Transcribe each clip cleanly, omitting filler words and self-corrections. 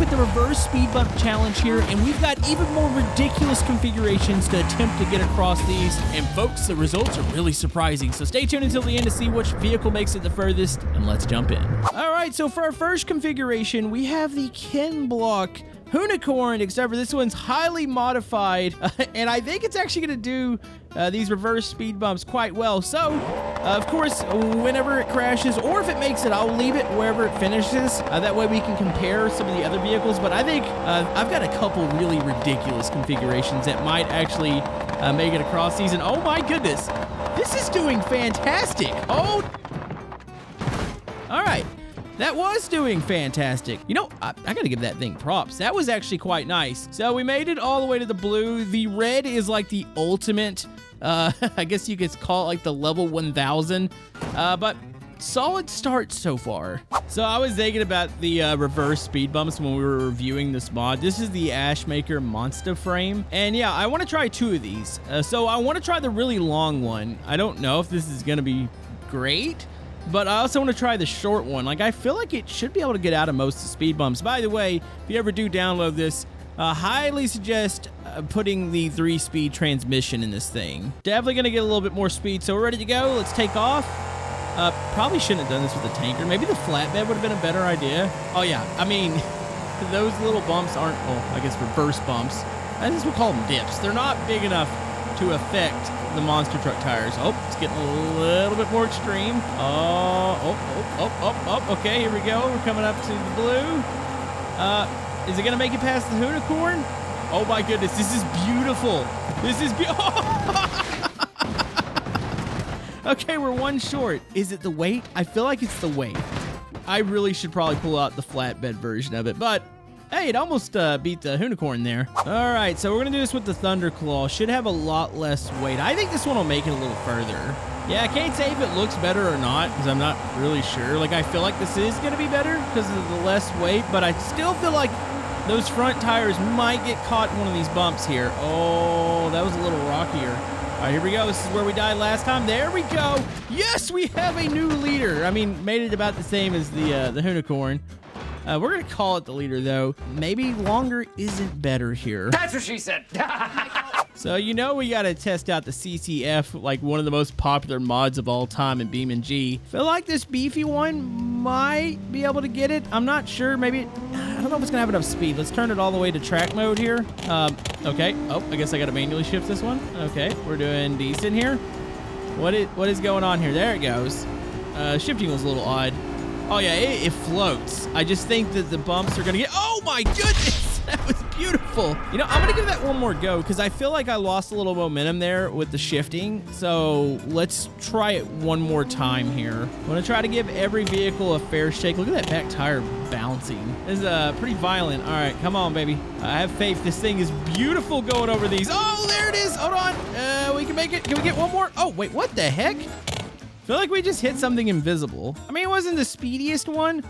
with the reverse speed bump challenge here, and we've got even more ridiculous configurations to attempt to get across these. And folks, the results are really surprising, so stay tuned until the end to see which vehicle makes it the furthest, and let's jump in. All right, so for our first configuration, we have the Block Hoonicorn, except for this one's highly modified, and I think it's actually going to do these reverse speed bumps quite well. So, of course, whenever it crashes, or if it makes it, I'll leave it wherever it finishes. That way we can compare some of the other vehicles, but I think I've got a couple really ridiculous configurations that might actually make it across these, and oh my goodness, this is doing fantastic. Oh, all right. That was doing fantastic. You know, I gotta give that thing props. That was actually quite nice. So we made it all the way to the blue. The red is like the ultimate, I guess you could call it like the level 1000, but solid start so far. So I was thinking about the reverse speed bumps when we were reviewing this mod. This is the Ashmaker monster frame. And yeah, I wanna try 2 of these. So I wanna try the really long one. I don't know if this is gonna be great, but I also want to try the short one. Like, I feel like it should be able to get out of most of the speed bumps. By the way, if you ever do download this, highly suggest putting the 3-speed transmission in this thing. Definitely going to get a little bit more speed. So we're ready to go. Let's take off. Probably shouldn't have done this with the tanker. Maybe the flatbed would have been a better idea. Oh, yeah. I mean, those little bumps aren't, well, I guess reverse bumps. I guess we'll call them dips. They're not big enough to affect the monster truck tires. Oh, it's getting a little bit more extreme. Okay, here we go. We're coming up to the blue. Is it gonna make it past the Hoonicorn? Oh my goodness, this is beautiful. This is Okay, we're one short. Is it the weight? I feel like it's the weight. I really should probably pull out the flatbed version of it, but hey, it almost beat the Hoonicorn there. All right, so we're gonna do this with the Thunderclaw. Should have a lot less weight. I think this one will make it a little further. Yeah, I can't say if it looks better or not, because I'm not really sure. Like, I feel like this is gonna be better because of the less weight, but I still feel like those front tires might get caught in one of these bumps here. Oh, that was a little rockier. All right, here we go. This is where we died last time. There we go. Yes, we have a new leader. I mean, made it about the same as the Hoonicorn. We're going to call it the leader, though. Maybe longer isn't better here. That's what she said. So, you know, we got to test out the CCF, like one of the most popular mods of all time in BeamNG. Feel like this beefy one might be able to get it. I'm not sure. Maybe, I don't know if it's going to have enough speed. Let's turn it all the way to track mode here. Okay. Oh, I guess I got to manually shift this one. Okay, we're doing decent here. What is going on here? There it goes. Shifting was a little odd. Oh yeah, it floats. I just think that the bumps are gonna get, oh my goodness, that was beautiful. You know, I'm gonna give that one more go because I feel like I lost a little momentum there with the shifting. So let's try it one more time here. I'm gonna try to give every vehicle a fair shake. Look at that back tire bouncing. This is pretty violent. All right, come on, baby. I have faith. This thing is beautiful going over these. Oh, there it is. Hold on. We can make it. Can we get one more? Oh, wait, what the heck? I feel like we just hit something invisible. I mean, it wasn't the speediest one,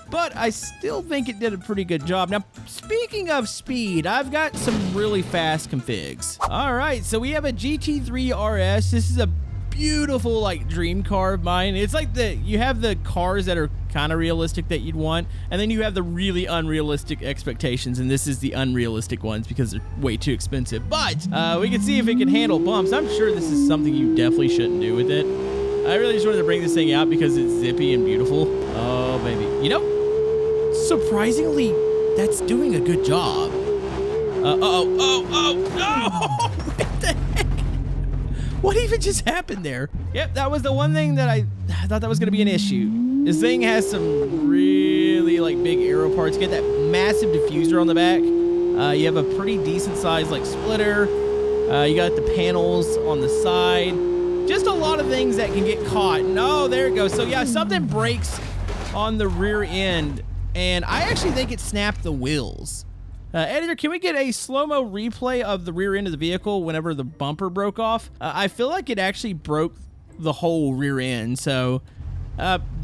but I still think it did a pretty good job. Now, speaking of speed, I've got some really fast configs. All right, so we have a GT3 RS. This is a beautiful, like, dream car of mine. It's like you have the cars that are kind of realistic that you'd want, and then you have the really unrealistic expectations, and this is the unrealistic ones because they're way too expensive. But we can see if it can handle bumps. I'm sure this is something you definitely shouldn't do with it. I really just wanted to bring this thing out because it's zippy and beautiful. Oh, baby. You know, surprisingly, that's doing a good job. What the heck? What even just happened there? Yep, that was the one thing that I thought that was going to be an issue. This thing has some really, like, big aero parts. Get that massive diffuser on the back. You have a pretty decent size, like, splitter. You got the panels on the side. Just a lot of things that can get caught. No, there it goes. So yeah, something breaks on the rear end, and I actually think it snapped the wheels. Editor, can we get a slow-mo replay of the rear end of the vehicle whenever the bumper broke off? I feel like it actually broke the whole rear end, so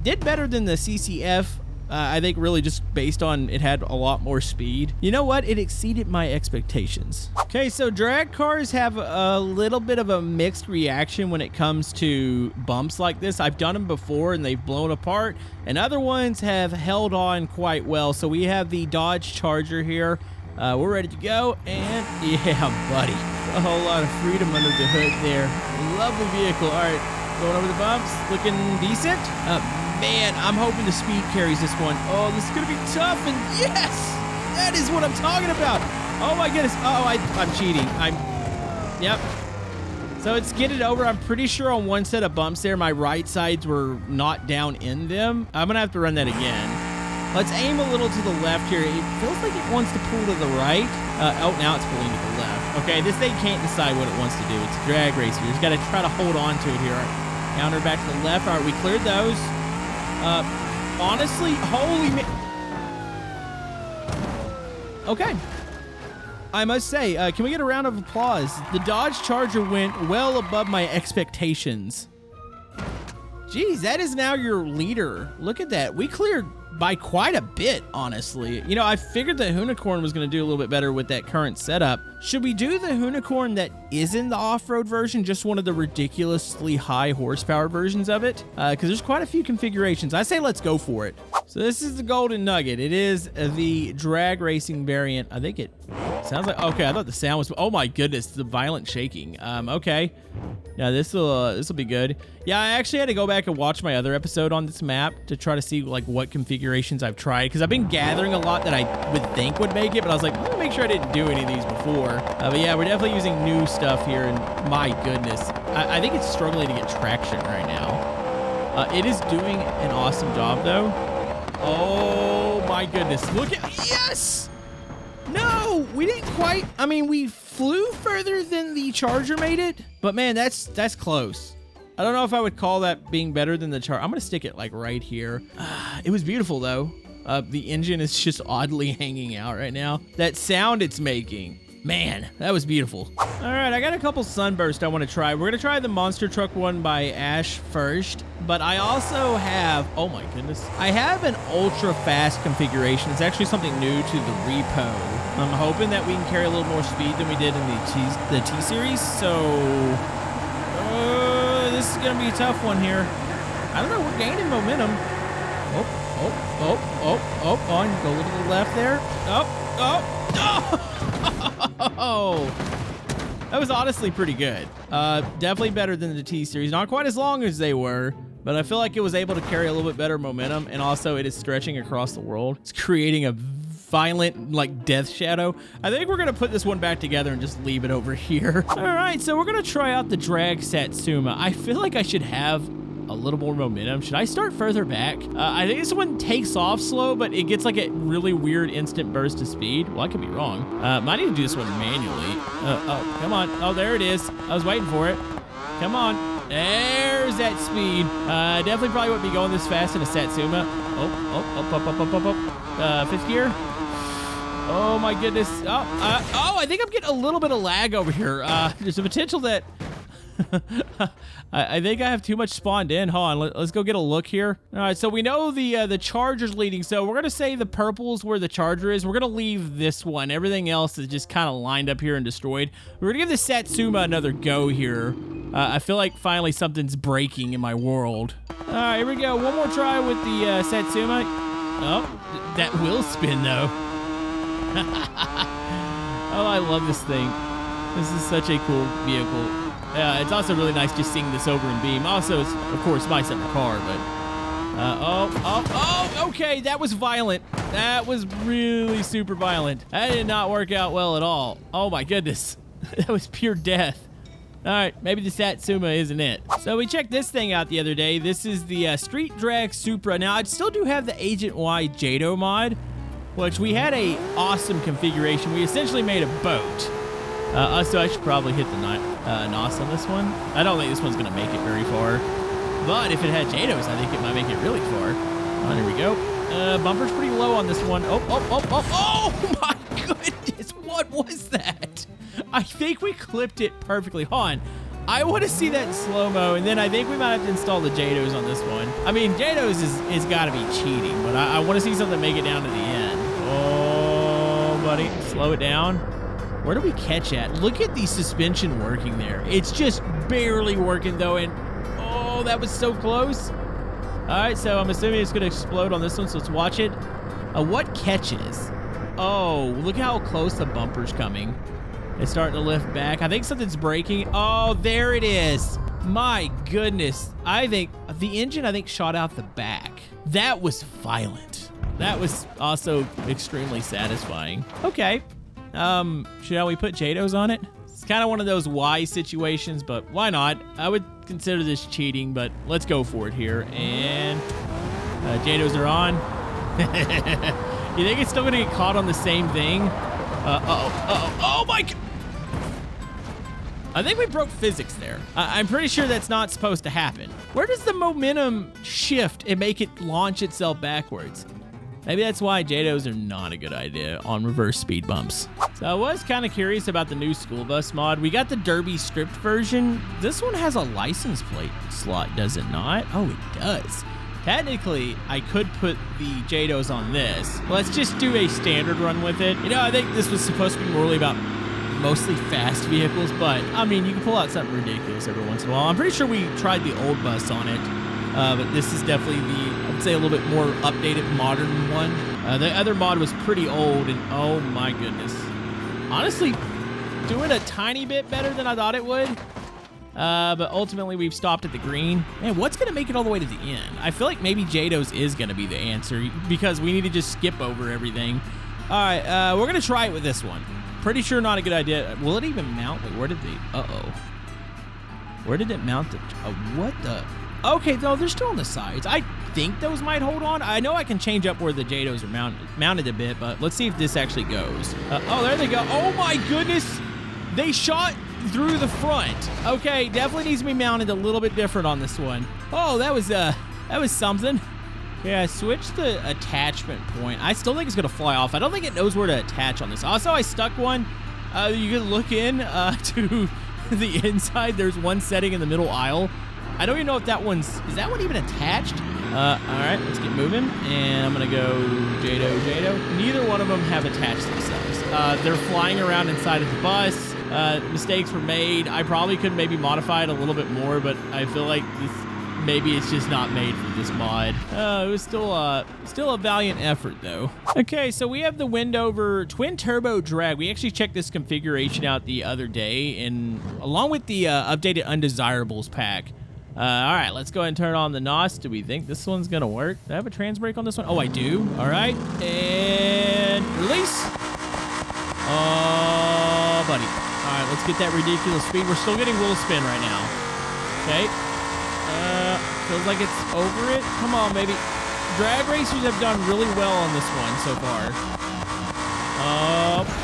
did better than the CCF I think really just based on it had a lot more speed. You know what? It exceeded my expectations. Okay, so drag cars have a little bit of a mixed reaction when it comes to bumps like this. I've done them before and they've blown apart, and other ones have held on quite well. So we have the Dodge Charger here. We're ready to go, and yeah, buddy. A whole lot of freedom under the hood there. Lovely vehicle. All right, going over the bumps, looking decent. Man, I'm hoping the speed carries this one. Oh, this is going to be tough, and yes! That is what I'm talking about. Oh, my goodness. Oh, I'm cheating. Yep. So it's getting over. I'm pretty sure on one set of bumps there, my right sides were not down in them. I'm going to have to run that again. Let's aim a little to the left here. It feels like it wants to pull to the right. Oh, now it's pulling to the left. Okay, this thing can't decide what it wants to do. It's a drag racer. You just got to try to hold on to it here. Counter back to the left. All right, we cleared those. Honestly, okay. I must say, can we get a round of applause? The Dodge Charger went well above my expectations. Geez, that is now your leader. Look at that. We cleared by quite a bit, honestly. You know, I figured the Hoonicorn was going to do a little bit better with that current setup. Should we do the Hoonicorn that isn't the off-road version, just one of the ridiculously high horsepower versions of it? Because there's quite a few configurations. I say let's go for it. So this is the Golden Nugget. It is the drag racing variant. I think it sounds like, okay, I thought the sound was, oh my goodness, the violent shaking. Okay. Yeah, this will be good. Yeah, I actually had to go back and watch my other episode on this map to try to see like what configurations I've tried, because I've been gathering a lot that I would think would make it, but I was like, let me make sure I didn't do any of these before. But yeah, we're definitely using new stuff here, and my goodness, I think it's struggling to get traction right now. It is doing an awesome job though. Oh my goodness, look at, yes! No, we didn't quite, I mean, we flew further than the Charger made it, but man, that's close. I don't know if I would call that being better than the Charger. I'm gonna stick it like right here. It was beautiful though. The engine is just oddly hanging out right now. That sound it's making, man, that was beautiful. All right, I got a couple Sunburst I want to try. We're gonna try the monster truck one by Ash first, but I also have, oh my goodness, I have an ultra fast configuration. It's actually something new to the repo. I'm hoping that we can carry a little more speed than we did in the T-Series, so this is gonna be a tough one here. I don't know, we're gaining momentum. On, go a little to the left there. Oh, that was honestly pretty good. Definitely better than the T-Series. Not quite as long as they were, but I feel like it was able to carry a little bit better momentum, and also it is stretching across the world. It's creating a violent, like, death shadow. I think we're gonna put this one back together and just leave it over here. All right, so we're gonna try out the drag Satsuma. I feel like I should have a little more momentum. Should I start further back? I think this one takes off slow, but it gets like a really weird instant burst of speed. Well, I could be wrong. Might need to do this one manually. Oh, come on. Oh, there it is. I was waiting for it. Come on. There's that speed. Definitely probably wouldn't be going this fast in a Satsuma. Up. Fifth gear. Oh my goodness. I think I'm getting a little bit of lag over here. There's a potential that I think I have too much spawned in. Hold on, let's go get a look here. All right, so we know the Charger's leading, so we're gonna say the purple's where the Charger is. We're gonna leave this one. Everything else is just kind of lined up here and destroyed. We're gonna give the Satsuma another go here. I feel like finally something's breaking in my world. All right, here we go. One more try with the Satsuma. Oh, that will spin though. Oh, I love this thing. This is such a cool vehicle. It's also really nice just seeing this over in Beam. Also, it's, of course, my separate car, but... okay, that was violent. That was really super violent. That did not work out well at all. Oh, my goodness. That was pure death. All right, maybe the Satsuma isn't it. So we checked this thing out the other day. This is the Street Drag Supra. Now, I still do have the Agent Y Jado mod, which we had a awesome configuration. We essentially made a boat. So I should probably hit the NOS on this one. I don't think this one's going to make it very far. But if it had Jados, I think it might make it really far. Oh, there we go. Bumper's pretty low on this one. Oh my goodness. What was that? I think we clipped it perfectly. Hold on. I want to see that in slow-mo, and then I think we might have to install the JADOs on this one. I mean, JADOs is got to be cheating, but I want to see something make it down to the end. Oh, buddy, slow it down. Where do we catch at? Look at the suspension working there. It's just barely working, though, and oh, that was so close. All right, so I'm assuming it's going to explode on this one, so let's watch it. What catches? Oh, look how close the bumper's coming. It's starting to lift back. I think something's breaking. Oh, there it is. My goodness. I think the engine, shot out the back. That was violent. That was also extremely satisfying. Okay. Shall we put JADOs on it? It's kind of one of those why situations, but why not? I would consider this cheating, but let's go for it here. And JADOs are on. You think it's still going to get caught on the same thing? Oh my God. I think we broke physics there. I'm pretty sure that's not supposed to happen. Where does the momentum shift and make it launch itself backwards? Maybe that's why JADOs are not a good idea on reverse speed bumps. So I was kind of curious about the new school bus mod. We got the Derby stripped version. This one has a license plate slot, does it not? Oh, it does. Technically, I could put the JADOs on this. Let's just do a standard run with it. You know, I think this was supposed to be morely about mostly fast vehicles, but I mean, you can pull out something ridiculous every once in a while. I'm pretty sure we tried the old bus on it, but this is definitely the, I would say, a little bit more updated, modern one. The other mod was pretty old, and oh my goodness. Honestly, doing a tiny bit better than I thought it would. But ultimately, we've stopped at the green. Man, what's going to make it all the way to the end? I feel like maybe JADOs is going to be the answer because we need to just skip over everything. All right, we're going to try it with this one. Pretty sure not a good idea. Will it even mount? Wait, where did the... Uh-oh. Where did it mount the... what the... Okay, no, they're still on the sides. I think those might hold on. I know I can change up where the JADOs are mounted a bit, but let's see if this actually goes. Oh, there they go. Oh, my goodness. They shot through the front. Okay, definitely needs to be mounted a little bit different on this one. Oh, that was something. Yeah, switch the attachment point. I still think it's gonna fly off. I don't think it knows where to attach on this. Also, I stuck one. You can look in to the inside. There's one setting in the middle aisle. I don't even know if that is that one even attached? All right, let's get moving. And I'm gonna go JADO. Neither one of them have attached themselves. They're flying around inside of the bus. Mistakes were made. I probably could maybe modify it a little bit more, but I feel like maybe it's just not made for this mod. It was still a valiant effort, though. Okay, so we have the Wendover twin turbo drag. We actually checked this configuration out the other day, and along with the updated undesirables pack. All right, let's go ahead and turn on the NOS. Do we think this one's gonna work? Do I have a trans brake on this one? Oh, I do. All right, and release. Oh, buddy. All right, let's get that ridiculous speed. We're still getting wheel spin right now. Okay. Feels like it's over it. Come on, baby. Drag racers have done really well on this one so far.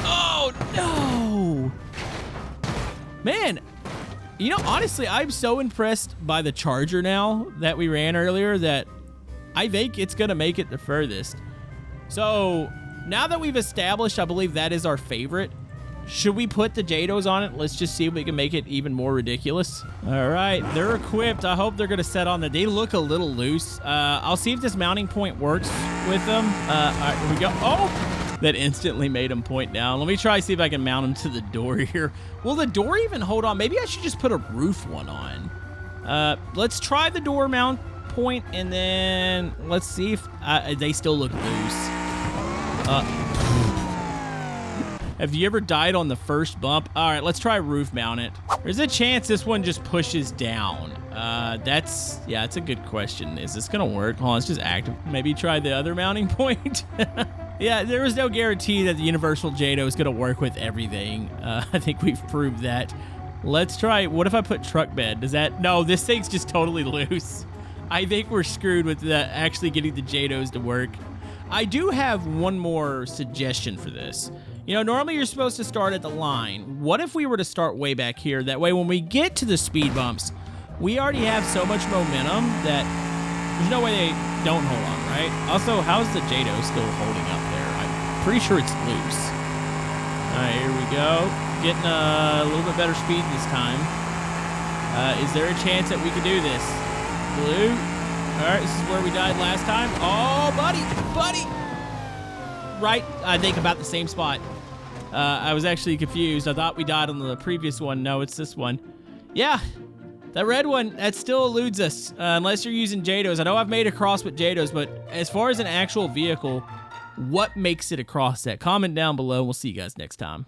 Oh, no. Man, you know, honestly, I'm so impressed by the Charger now that we ran earlier that I think it's going to make it the furthest. So now that we've established, I believe that is our favorite. Should we put the JADOs on it? Let's just see if we can make it even more ridiculous. All right, they're equipped. I hope they're gonna set on the, they look a little loose. I'll see if this mounting point works with them. All right, here we go. Oh, that instantly made them point down. Let me try, see if I can mount them to the door here. Will the door even hold on? Maybe I should just put a roof one on. Let's try the door mount point and then let's see if they still look loose. Have you ever died on the first bump? All right, let's try roof mount it. There's a chance this one just pushes down. That's a good question. Is this gonna work? Hold on, let's just active. Maybe try the other mounting point. Yeah, there was no guarantee that the universal JADO is gonna work with everything. I think we've proved that. Let's try, what if I put truck bed? Does that, no, this thing's just totally loose. I think we're screwed with actually getting the JADOs to work. I do have one more suggestion for this. You know, normally you're supposed to start at the line. What if we were to start way back here? That way when we get to the speed bumps, we already have so much momentum that there's no way they don't hold on, right? Also, how's the JADO still holding up there? I'm pretty sure it's loose. All right, here we go. Getting a little bit better speed this time. Is there a chance that we could do this? Blue. All right, this is where we died last time. Oh, buddy. Right, I think about the same spot. I was actually confused. I thought we died on the previous one. No, it's this one. Yeah, that red one, that still eludes us, unless you're using JADOs. I know I've made a cross with JADOs, but as far as an actual vehicle, what makes it a cross set? Comment down below. We'll see you guys next time.